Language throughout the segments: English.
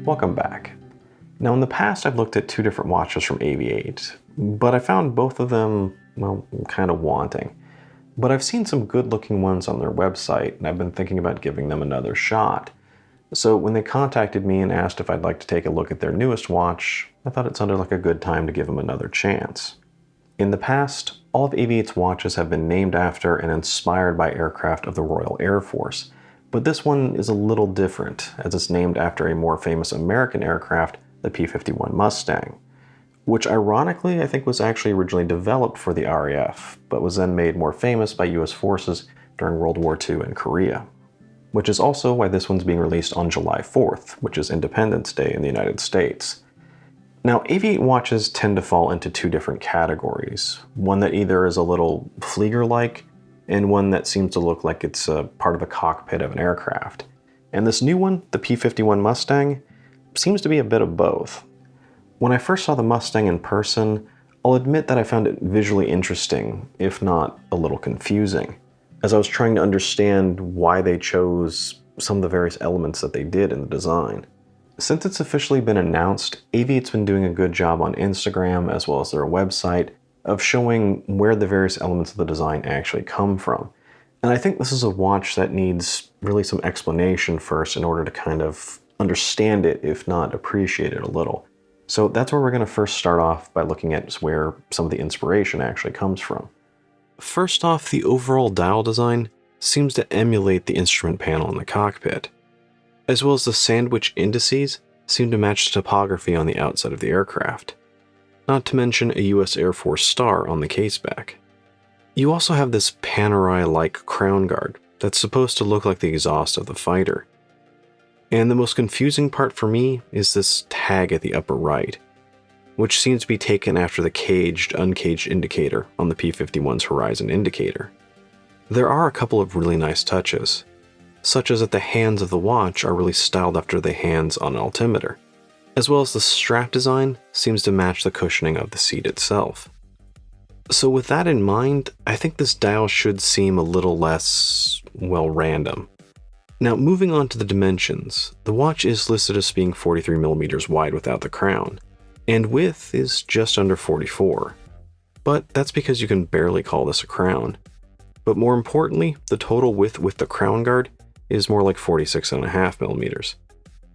Welcome back. Now in the past I've looked at two different watches from AV-8, but I found both of them, well, kind of wanting. But I've seen some good looking ones on their website and I've been thinking about giving them another shot. So when they contacted me and asked if I'd like to take a look at their newest watch, I thought it sounded like a good time to give them another chance. In the past, all of AV-8's watches have been named after and inspired by aircraft of the Royal Air Force, but this one is a little different, as it's named after a more famous American aircraft, the P-51 Mustang, which ironically I think was actually originally developed for the RAF, but was then made more famous by US forces during World War II and Korea. Which is also why this one's being released on July 4th, which is Independence Day in the United States. Now, AV-8 watches tend to fall into two different categories. One that either is a little Flieger-like, and one that seems to look like it's a part of the cockpit of an aircraft. And this new one, the P-51 Mustang, seems to be a bit of both. When I first saw the Mustang in person, I'll admit that I found it visually interesting, if not a little confusing, as I was trying to understand why they chose some of the various elements that they did in the design. Since it's officially been announced, AV-8's been doing a good job on Instagram as well as their website of showing where the various elements of the design actually come from. And I think this is a watch that needs really some explanation first in order to kind of understand it, if not appreciate it a little. So that's where we're going to first start off by looking at where some of the inspiration actually comes from. First off, the overall dial design seems to emulate the instrument panel in the cockpit, as well as the sandwich indices seem to match the topography on the outside of the aircraft, not to mention a US Air Force star on the caseback. You also have this Panerai-like crown guard that's supposed to look like the exhaust of the fighter. And the most confusing part for me is this tag at the upper right, which seems to be taken after the caged-uncaged indicator on the P-51's horizon indicator. There are a couple of really nice touches, such as that the hands of the watch are really styled after the hands on an altimeter, as well as the strap design seems to match the cushioning of the seat itself. So with that in mind, I think this dial should seem a little less, well, random. Now moving on to the dimensions, the watch is listed as being 43mm wide without the crown, and width is just under 44. But that's because you can barely call this a crown. But more importantly, the total width with the crown guard is more like 46.5mm,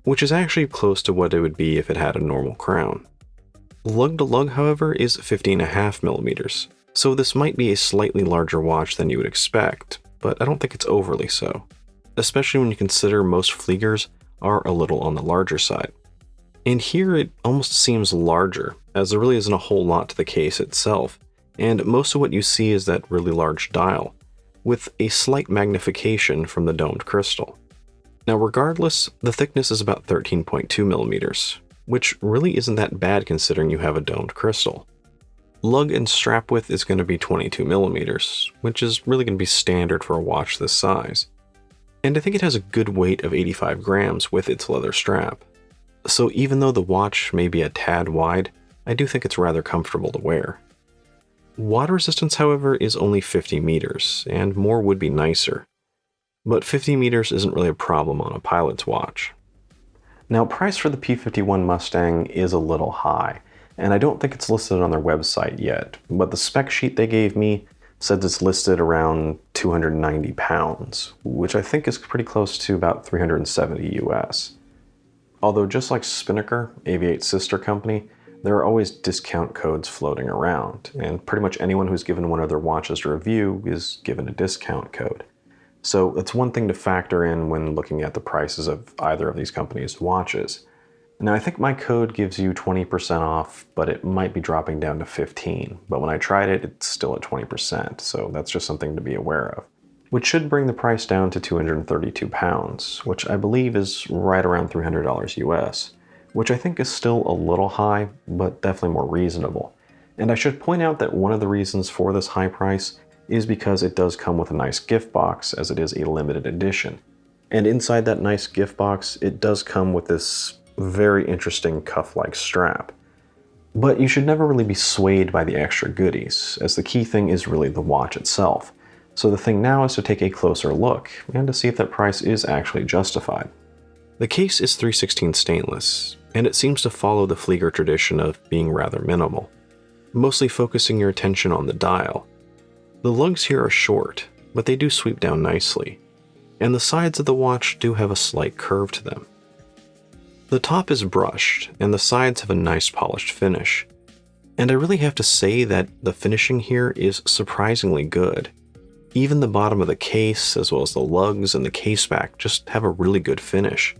which is actually close to what it would be if it had a normal crown. Lug to lug, however, is 50.5mm, so this might be a slightly larger watch than you would expect, but I don't think it's overly so, especially when you consider most Fliegers are a little on the larger side. And here it almost seems larger, as there really isn't a whole lot to the case itself, and most of what you see is that really large dial, with a slight magnification from the domed crystal. Now regardless, the thickness is about 13.2mm, which really isn't that bad considering you have a domed crystal. Lug and strap width is going to be 22mm, which is really going to be standard for a watch this size. And I think it has a good weight of 85 grams with its leather strap. So even though the watch may be a tad wide, I do think it's rather comfortable to wear. Water resistance, however, is only 50 meters, and more would be nicer. But 50 meters isn't really a problem on a pilot's watch. Now, price for the P-51 Mustang is a little high, and I don't think it's listed on their website yet, but the spec sheet they gave me says it's listed around 290 pounds, which I think is pretty close to about 370 US. Although just like Spinnaker, AV-8's sister company, there are always discount codes floating around, and pretty much anyone who's given one of their watches to review is given a discount code. So it's one thing to factor in when looking at the prices of either of these companies' watches. Now I think my code gives you 20% off, but it might be dropping down to 15, but when I tried it, it's still at 20%, so that's just something to be aware of. Which should bring the price down to 232 pounds, which I believe is right around $300 US, which I think is still a little high, but definitely more reasonable. And I should point out that one of the reasons for this high price is because it does come with a nice gift box, as it is a limited edition. And inside that nice gift box, it does come with this very interesting cuff-like strap. But you should never really be swayed by the extra goodies, as the key thing is really the watch itself. So the thing now is to take a closer look, and to see if that price is actually justified. The case is 316 stainless, and it seems to follow the Flieger tradition of being rather minimal, mostly focusing your attention on the dial. The lugs here are short, but they do sweep down nicely, and the sides of the watch do have a slight curve to them. The top is brushed, and the sides have a nice polished finish, and I really have to say that the finishing here is surprisingly good. Even the bottom of the case, as well as the lugs and the case back, just have a really good finish.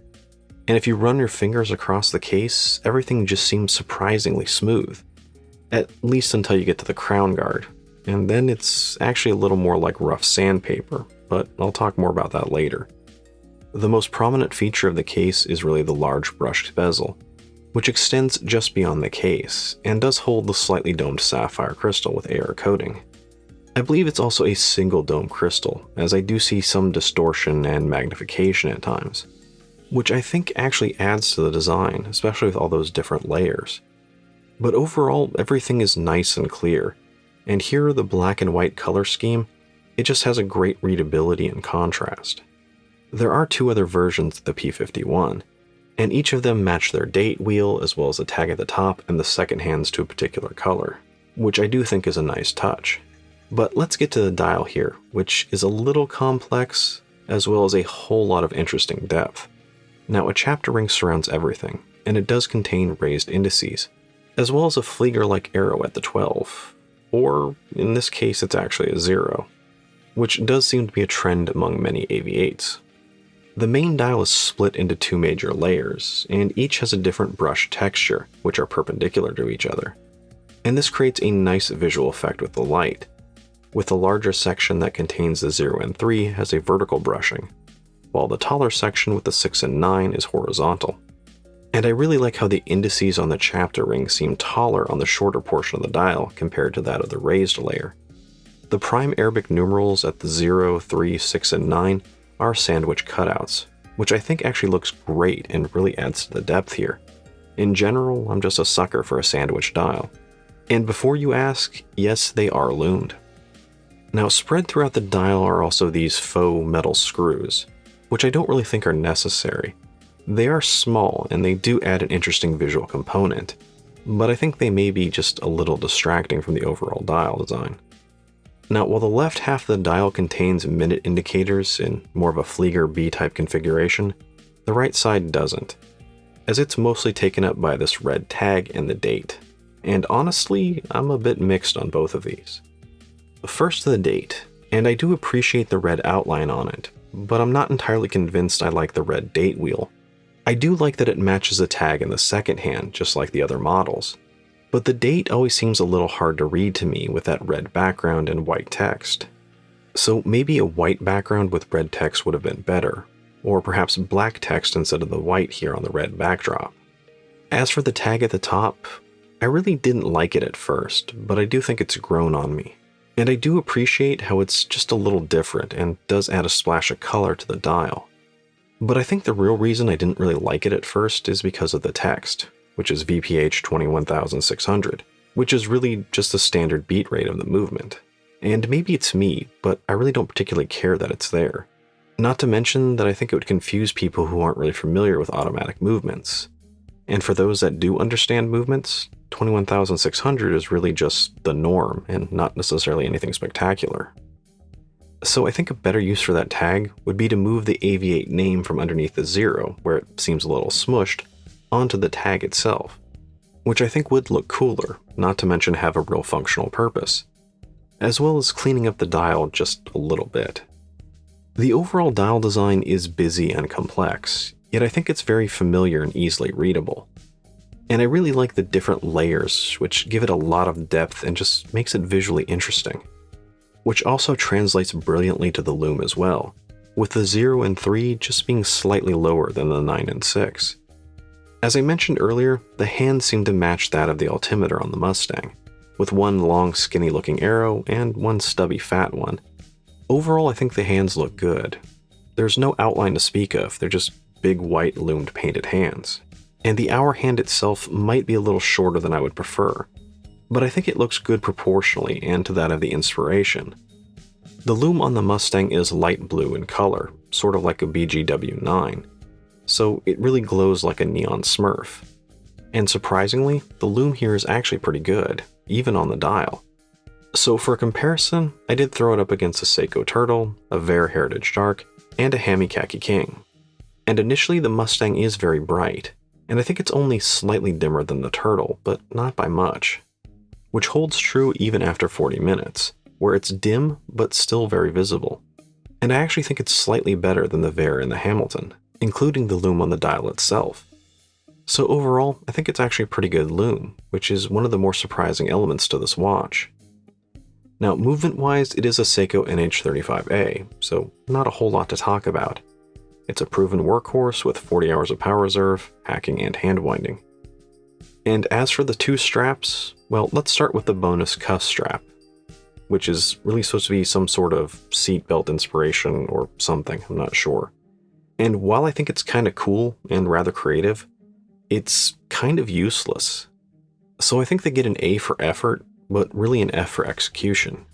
And if you run your fingers across the case, everything just seems surprisingly smooth. At least until you get to the crown guard, and then it's actually a little more like rough sandpaper, but I'll talk more about that later. The most prominent feature of the case is really the large brushed bezel, which extends just beyond the case, and does hold the slightly domed sapphire crystal with AR coating. I believe it's also a single dome crystal, as I do see some distortion and magnification at times, which I think actually adds to the design, especially with all those different layers. But overall, everything is nice and clear, and here the black and white color scheme, it just has a great readability and contrast. There are two other versions of the P-51, and each of them match their date wheel as well as a tag at the top and the second hands to a particular color, which I do think is a nice touch. But let's get to the dial here, which is a little complex, as well as a whole lot of interesting depth. Now, a chapter ring surrounds everything, and it does contain raised indices, as well as a Flieger-like arrow at the 12, or in this case it's actually a 0, which does seem to be a trend among many AV-8s. The main dial is split into two major layers, and each has a different brush texture, which are perpendicular to each other. And this creates a nice visual effect with the light, with the larger section that contains the 0 and 3 has a vertical brushing, while the taller section with the 6 and 9 is horizontal. And I really like how the indices on the chapter ring seem taller on the shorter portion of the dial compared to that of the raised layer. The prime Arabic numerals at the 0, 3, 6, and 9 are sandwich cutouts, which I think actually looks great and really adds to the depth here. In general, I'm just a sucker for a sandwich dial. And before you ask, yes, they are loomed. Now, spread throughout the dial are also these faux metal screws, which I don't really think are necessary. They are small and they do add an interesting visual component, but I think they may be just a little distracting from the overall dial design. Now, while the left half of the dial contains minute indicators in more of a Flieger B-type configuration, the right side doesn't, as it's mostly taken up by this red tag and the date. And honestly, I'm a bit mixed on both of these. First, the date, and I do appreciate the red outline on it, but I'm not entirely convinced I like the red date wheel. I do like that it matches the tag in the second hand, just like the other models, but the date always seems a little hard to read to me with that red background and white text. So maybe a white background with red text would have been better, or perhaps black text instead of the white here on the red backdrop. As for the tag at the top, I really didn't like it at first, but I do think it's grown on me. And I do appreciate how it's just a little different and does add a splash of color to the dial. But I think the real reason I didn't really like it at first is because of the text, which is VPH 21600, which is really just the standard beat rate of the movement. And maybe it's me, but I really don't particularly care that it's there. Not to mention that I think it would confuse people who aren't really familiar with automatic movements. And for those that do understand movements, 21600 is really just the norm and not necessarily anything spectacular. So I think a better use for that tag would be to move the AV-8 name from underneath the 0, where it seems a little smushed, onto the tag itself, which I think would look cooler, not to mention have a real functional purpose, as well as cleaning up the dial just a little bit. The overall dial design is busy and complex, yet I think it's very familiar and easily readable. And I really like the different layers, which give it a lot of depth and just makes it visually interesting, which also translates brilliantly to the Lume as well, with the 0 and 3 just being slightly lower than the 9 and 6. As I mentioned earlier, the hands seem to match that of the altimeter on the Mustang, with one long skinny looking arrow and one stubby fat one. Overall, I think the hands look good. There's no outline to speak of, they're just big white loomed painted hands. And the hour hand itself might be a little shorter than I would prefer, but I think it looks good proportionally and to that of the inspiration. The Lume on the Mustang is light blue in color, sort of like a BGW9, so it really glows like a neon smurf. And surprisingly, the lume here is actually pretty good, even on the dial. So for comparison, I did throw it up against a Seiko Turtle, a Ver Heritage Dark, and a Hami Khaki King. And initially the Mustang is very bright, and I think it's only slightly dimmer than the Turtle, but not by much. Which holds true even after 40 minutes, where it's dim but still very visible. And I actually think it's slightly better than the Ver and the Hamilton, including the lume on the dial itself. So overall, I think it's actually a pretty good lume, which is one of the more surprising elements to this watch. Now, movement-wise, it is a Seiko NH35a, so not a whole lot to talk about. It's a proven workhorse with 40 hours of power reserve, hacking, and hand winding. And as for the two straps, well, let's start with the bonus cuff strap, which is really supposed to be some sort of seatbelt inspiration or something, I'm not sure. And while I think it's kind of cool and rather creative, it's kind of useless. So I think they get an A for effort, but really an F for execution.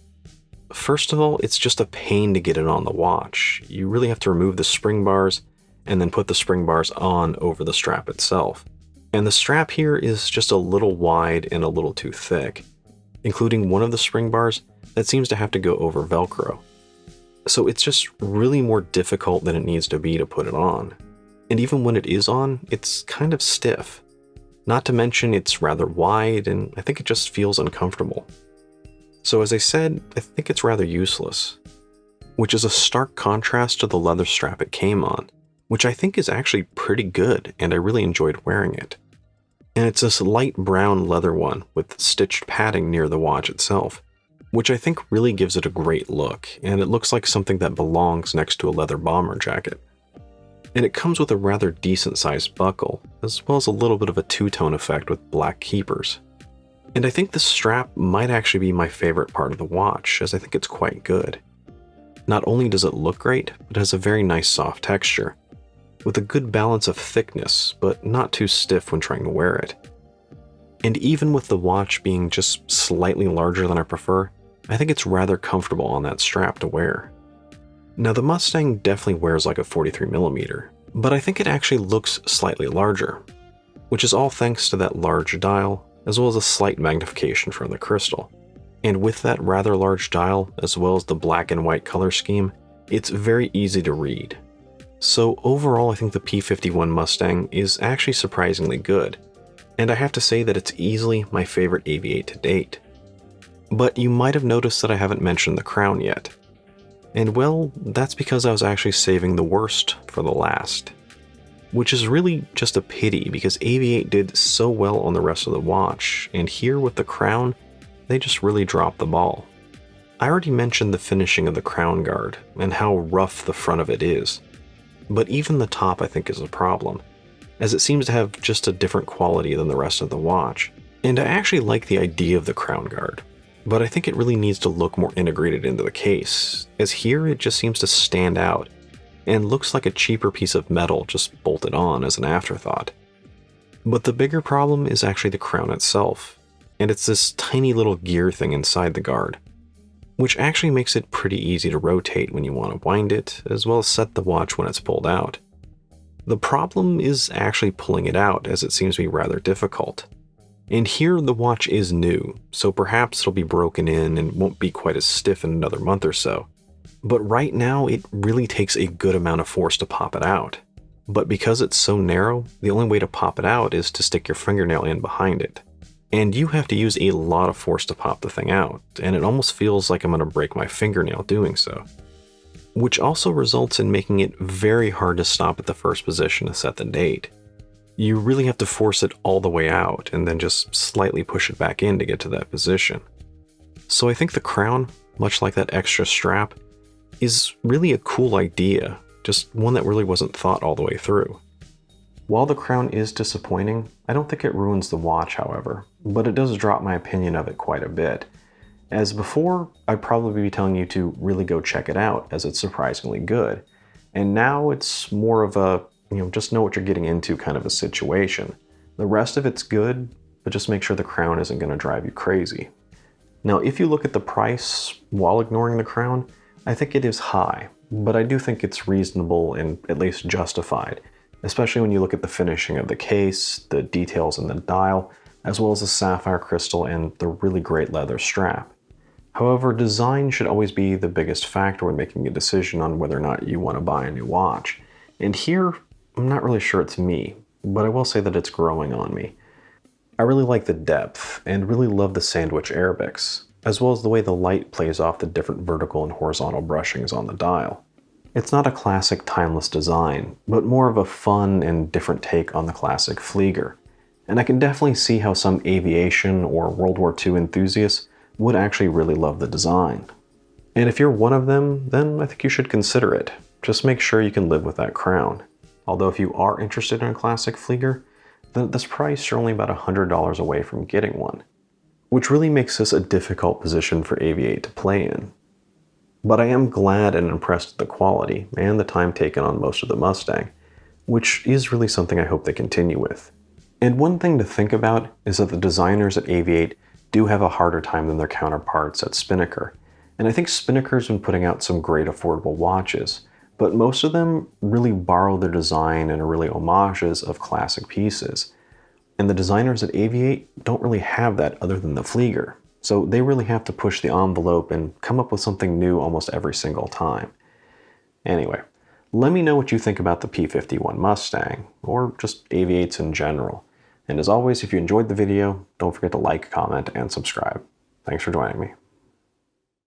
First of all, it's just a pain to get it on the watch. You really have to remove the spring bars and then put the spring bars on over the strap itself. And the strap here is just a little wide and a little too thick, including one of the spring bars that seems to have to go over Velcro. So it's just really more difficult than it needs to be to put it on. And even when it is on, it's kind of stiff. Not to mention it's rather wide, and I think it just feels uncomfortable. So as I said, I think it's rather useless, which is a stark contrast to the leather strap it came on, which I think is actually pretty good, and I really enjoyed wearing it. And it's this light brown leather one with stitched padding near the watch itself, which I think really gives it a great look, and it looks like something that belongs next to a leather bomber jacket. And it comes with a rather decent sized buckle, as well as a little bit of a two-tone effect with black keepers. And I think the strap might actually be my favorite part of the watch, as I think it's quite good. Not only does it look great, but it has a very nice soft texture, with a good balance of thickness, but not too stiff when trying to wear it. And even with the watch being just slightly larger than I prefer, I think it's rather comfortable on that strap to wear. Now the Mustang definitely wears like a 43mm, but I think it actually looks slightly larger, which is all thanks to that large dial, as well as a slight magnification from the crystal. And with that rather large dial, as well as the black and white color scheme, it's very easy to read. So overall, I think the P-51 Mustang is actually surprisingly good, and I have to say that it's easily my favorite AV-8 to date. But you might have noticed that I haven't mentioned the crown yet. And well, that's because I was actually saving the worst for the last. Which is really just a pity because AV-8 did so well on the rest of the watch, and here with the crown, they just really dropped the ball. I already mentioned the finishing of the crown guard and how rough the front of it is. But even the top I think is a problem, as it seems to have just a different quality than the rest of the watch. And I actually like the idea of the crown guard, but I think it really needs to look more integrated into the case, as here it just seems to stand out and looks like a cheaper piece of metal just bolted on as an afterthought. But the bigger problem is actually the crown itself, and it's this tiny little gear thing inside the guard, which actually makes it pretty easy to rotate when you want to wind it, as well as set the watch when it's pulled out. The problem is actually pulling it out, as it seems to be rather difficult. And here the watch is new, so perhaps it'll be broken in and won't be quite as stiff in another month or so. But right now it really takes a good amount of force to pop it out. But because it's so narrow, the only way to pop it out is to stick your fingernail in behind it. And you have to use a lot of force to pop the thing out, and it almost feels like I'm going to break my fingernail doing so. Which also results in making it very hard to stop at the first position to set the date. You really have to force it all the way out and then just slightly push it back in to get to that position. So I think the crown, much like that extra strap, is really a cool idea, just one that really wasn't thought all the way through. While the crown is disappointing, I don't think it ruins the watch, however, but it does drop my opinion of it quite a bit. As before, I'd probably be telling you to really go check it out, as it's surprisingly good. And now it's more of a, just know what you're getting into kind of a situation. The rest of it's good, but just make sure the crown isn't going to drive you crazy. Now, if you look at the price while ignoring the crown, I think it is high, but I do think it's reasonable and at least justified, especially when you look at the finishing of the case, the details in the dial, as well as the sapphire crystal and the really great leather strap. However, design should always be the biggest factor when making a decision on whether or not you want to buy a new watch. And here, I'm not really sure it's me, but I will say that it's growing on me. I really like the depth and really love the sandwich Arabics, as well as the way the light plays off the different vertical and horizontal brushings on the dial. It's not a classic timeless design, but more of a fun and different take on the classic Flieger. And I can definitely see how some aviation or World War II enthusiasts would actually really love the design. And if you're one of them, then I think you should consider it. Just make sure you can live with that crown. Although if you are interested in a classic Flieger, then at this price you're only about $100 away from getting one, which really makes this a difficult position for AV-8 to play in. But I am glad and impressed with the quality and the time taken on most of the Mustang, which is really something I hope they continue with. And one thing to think about is that the designers at AV-8 do have a harder time than their counterparts at Spinnaker. And I think Spinnaker's been putting out some great affordable watches, but most of them really borrow their design and are really homages of classic pieces. And the designers at AV-8 don't really have that other than the Flieger. So they really have to push the envelope and come up with something new almost every single time. Anyway, let me know what you think about the P-51 Mustang, or just AV-8s in general. And as always, if you enjoyed the video, don't forget to like, comment, and subscribe. Thanks for joining me.